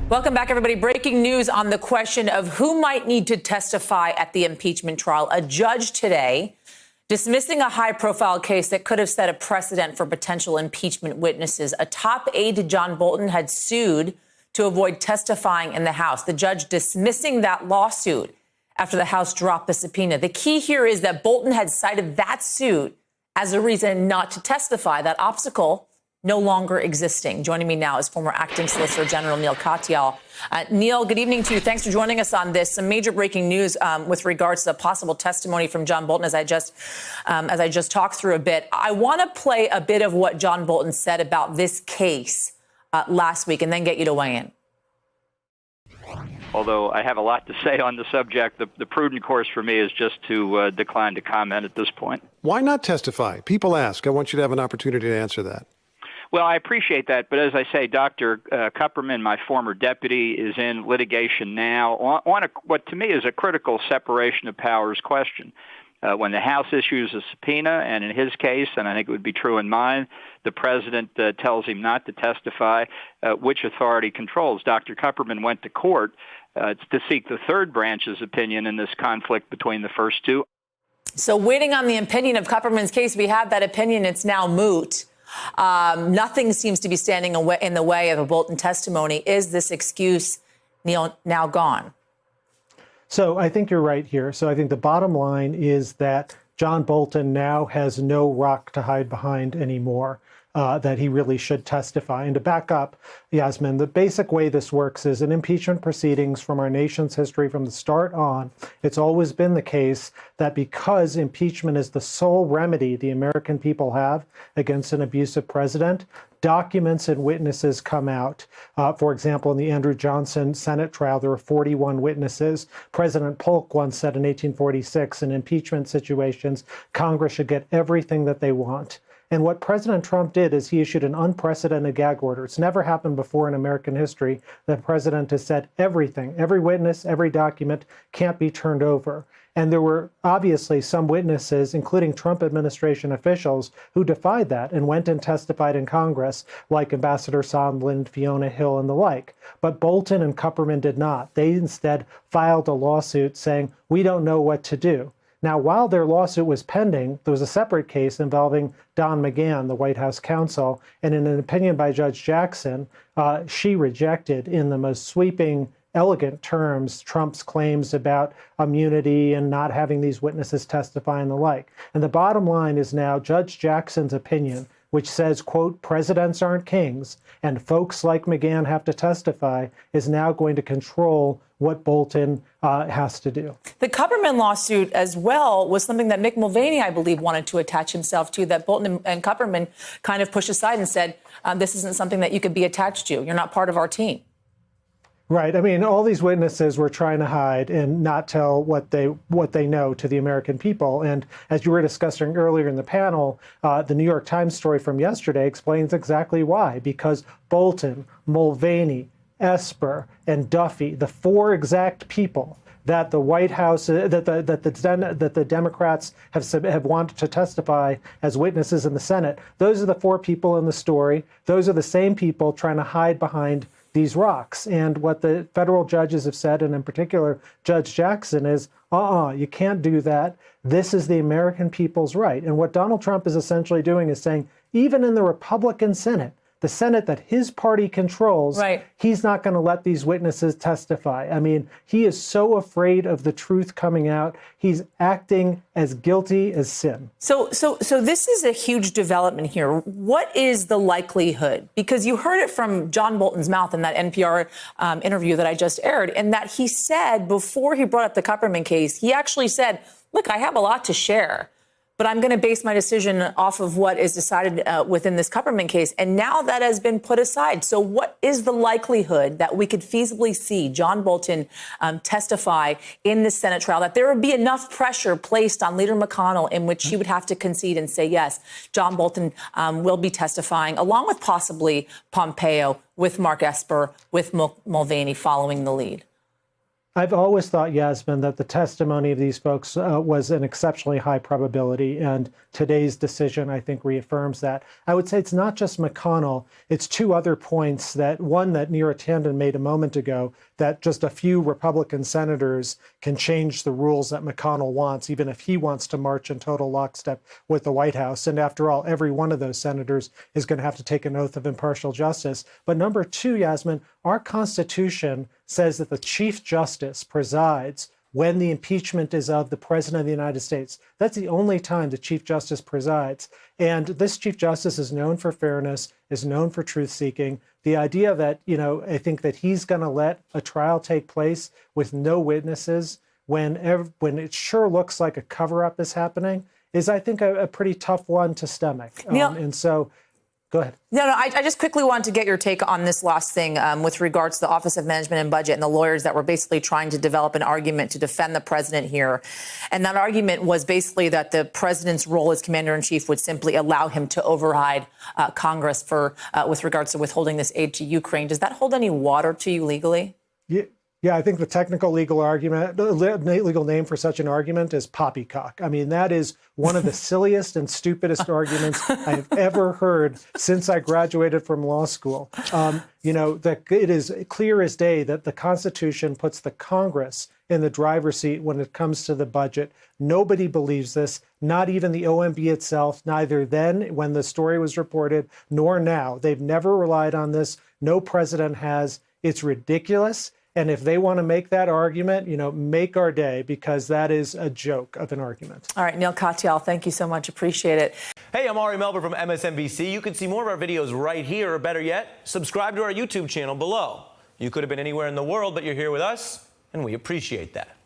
Welcome back, everybody. Breaking news on the question of who might need to testify at the impeachment trial. A judge today dismissing a high-profile case that could have set a precedent for potential impeachment witnesses. A top aide to John Bolton had sued to avoid testifying in the House. The judge dismissing that lawsuit after the House dropped the subpoena. The key here is that Bolton had cited that suit as a reason not to testify. That obstacle no longer existing. Joining me now is former acting Solicitor General Neal Katyal. Neal, good evening to you. Thanks for joining us on this. Some major breaking news with regards to the possible testimony from John Bolton, as I just talked through a bit. I want to play a bit of what John Bolton said about this case last week, and then get you to weigh in. Although I have a lot to say on the subject, the prudent course for me is just to decline to comment at this point. Why not testify? People ask. I want you to have an opportunity to answer that. Well, I appreciate that, but as I say, Dr. Kupperman, my former deputy, is in litigation now on what to me is a critical separation of powers question. When the House issues a subpoena, and in his case, and I think it would be true in mine, the president tells him not to testify, which authority controls? Dr. Kupperman went to court to seek the third branch's opinion in this conflict between the first two. So waiting on the opinion of Kupperman's case, we have that opinion. It's now moot. Nothing seems to be standing in the way of a Bolton testimony. Is this excuse, Neal, now gone? So I think you're right here. So I think the bottom line is that John Bolton now has no rock to hide behind anymore, that he really should testify. And to back up, Yasmin, the basic way this works is in impeachment proceedings from our nation's history from the start on, it's always been the case that because impeachment is the sole remedy the American people have against an abusive president, documents and witnesses come out. For example, in the Andrew Johnson Senate trial, there were 41 witnesses. President Polk once said in 1846, in impeachment situations, Congress should get everything that they want. And what President Trump did is he issued an unprecedented gag order. It's never happened before in American history that the president has said everything, every witness, every document can't be turned over. And there were obviously some witnesses, including Trump administration officials, who defied that and went and testified in Congress, like Ambassador Sondland, Fiona Hill, and the like. But Bolton and Kupperman did not. They instead filed a lawsuit saying, we don't know what to do. Now, while their lawsuit was pending, there was a separate case involving Don McGahn, the White House counsel, and in an opinion by Judge Jackson, she rejected in the most sweeping, elegant terms Trump's claims about immunity and not having these witnesses testify and the like. And the bottom line is now Judge Jackson's opinion, which says, quote, presidents aren't kings, and folks like McGahn have to testify, is now going to control what Bolton has to do. The Kupperman lawsuit as well was something that Mick Mulvaney, I believe, wanted to attach himself to, that Bolton and Kupperman kind of pushed aside and said, this isn't something that you could be attached to. You're not part of our team. Right. I mean, all these witnesses were trying to hide and not tell what they know to the American people. And as you were discussing earlier in the panel, the New York Times story from yesterday explains exactly why. Because Bolton, Mulvaney, Esper, and Duffy, the four exact people that the White House, that the Democrats have wanted to testify as witnesses in the Senate, those are the four people in the story. Those are the same people trying to hide behind these rocks. And what the federal judges have said, and in particular Judge Jackson, is, you can't do that. This is the American people's right. And what Donald Trump is essentially doing is saying, even in the Republican Senate, the Senate that his party controls, right, he's not going to let these witnesses testify. I mean, he is so afraid of the truth coming out. He's acting as guilty as sin. So this is a huge development here. What is the likelihood? Because you heard it from John Bolton's mouth in that NPR interview that I just aired, and that he said before he brought up the Kupperman case, he actually said, look, I have a lot to share, but I'm going to base my decision off of what is decided within this Kupperman case. And now that has been put aside. So what is the likelihood that we could feasibly see John Bolton testify in this Senate trial, that there would be enough pressure placed on Leader McConnell in which he would have to concede and say, yes, John Bolton will be testifying, along with possibly Pompeo, with Mark Esper, with Mulvaney following the lead? I've always thought, Yasmin, that the testimony of these folks was an exceptionally high probability, and today's decision, I think, reaffirms that. I would say it's not just McConnell, it's two other points, that one that Neera Tanden made a moment ago, that just a few Republican senators can change the rules that McConnell wants, even if he wants to march in total lockstep with the White House. And after all, every one of those senators is going to have to take an oath of impartial justice. But number two, Yasmin, our Constitution says that the Chief Justice presides when the impeachment is of the President of the United States. That's the only time the Chief Justice presides. And this Chief Justice is known for fairness, is known for truth-seeking. The idea that, I think that he's going to let a trial take place with no witnesses when it sure looks like a cover-up is happening is, I think, a pretty tough one to stomach. Neil, and so, go ahead. No, I just quickly want to get your take on this last thing with regards to the Office of Management and Budget and the lawyers that were basically trying to develop an argument to defend the president here. And that argument was basically that the president's role as commander-in-chief would simply allow him to override Congress with regards to withholding this aid to Ukraine. Does that hold any water to you legally? Yeah, I think the technical legal name for such an argument is poppycock. I mean, that is one of the silliest and stupidest arguments I have ever heard since I graduated from law school. That it is clear as day that the Constitution puts the Congress in the driver's seat when it comes to the budget. Nobody believes this, not even the OMB itself, neither then when the story was reported, nor now. They've never relied on this. No president has. It's ridiculous. And if they want to make that argument, make our day, because that is a joke of an argument. All right, Neil Katyal, thank you so much. Appreciate it. Hey, I'm Ari Melber from MSNBC. You can see more of our videos right here, or better yet, subscribe to our YouTube channel below. You could have been anywhere in the world, but you're here with us, and we appreciate that.